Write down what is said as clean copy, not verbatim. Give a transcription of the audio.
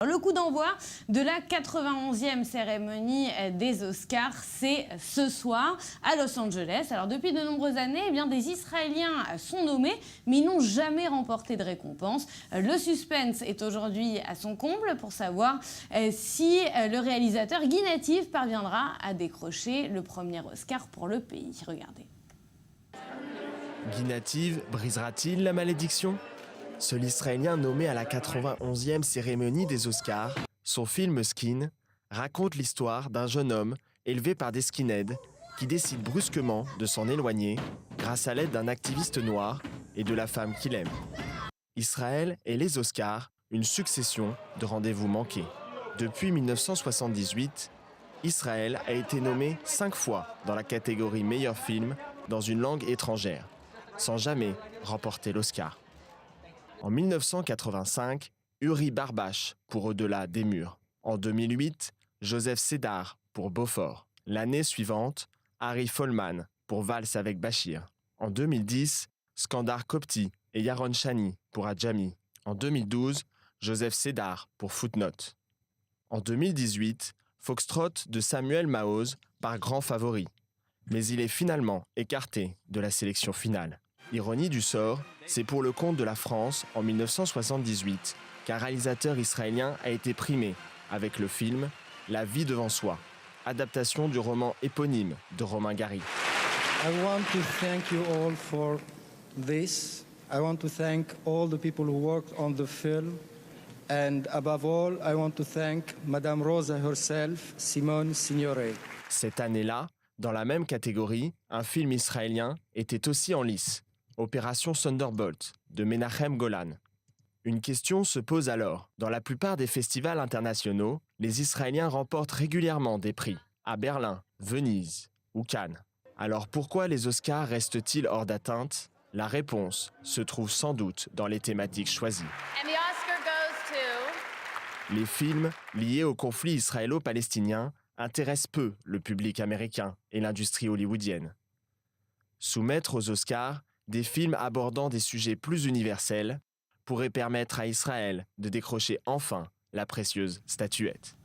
Le coup d'envoi de la 91e cérémonie des Oscars, c'est ce soir à Los Angeles. Alors depuis de nombreuses années, des Israéliens sont nommés, mais ils n'ont jamais remporté de récompense. Le suspense est aujourd'hui à son comble pour savoir si le réalisateur Guy Native parviendra à décrocher le premier Oscar pour le pays. Regardez. Guy Native brisera-t-il la malédiction ? Seul Israélien nommé à la 91e cérémonie des Oscars, son film Skin raconte l'histoire d'un jeune homme élevé par des skinheads qui décide brusquement de s'en éloigner grâce à l'aide d'un activiste noir et de la femme qu'il aime. Israël et les Oscars, une succession de rendez-vous manqués. Depuis 1978, Israël a été nommé 5 fois dans la catégorie meilleur film dans une langue étrangère, sans jamais remporter l'Oscar. En 1985, Uri Barbash pour Au-delà des murs. En 2008, Joseph Sédar pour Beaufort. L'année suivante, Harry Folman pour Valse avec Bachir. En 2010, Skandar Kopti et Yaron Shani pour Adjami. En 2012, Joseph Sédar pour Footnote. En 2018, Foxtrot de Samuel Maoz par Grand Favori. Mais il est finalement écarté de la sélection finale. Ironie du sort, c'est pour le compte de la France en 1978 qu'un réalisateur israélien a été primé avec le film La vie devant soi, adaptation du roman éponyme de Romain Gary. I want to thank you all for this. I want to thank all the people who worked on the film. And above all, I want to thank Madame Rosa herself, Simone Signoret. Cette année-là, dans la même catégorie, un film israélien était aussi en lice. Opération Thunderbolt de Menachem Golan. Une question se pose alors. Dans la plupart des festivals internationaux, les Israéliens remportent régulièrement des prix, à Berlin, Venise ou Cannes. Alors pourquoi les Oscars restent-ils hors d'atteinte ? La réponse se trouve sans doute dans les thématiques choisies. And the Oscar goes to... Les films liés au conflit israélo-palestinien intéressent peu le public américain et l'industrie hollywoodienne. Soumettre aux Oscars des films abordant des sujets plus universels pourrait permettre à Israël de décrocher enfin la précieuse statuette.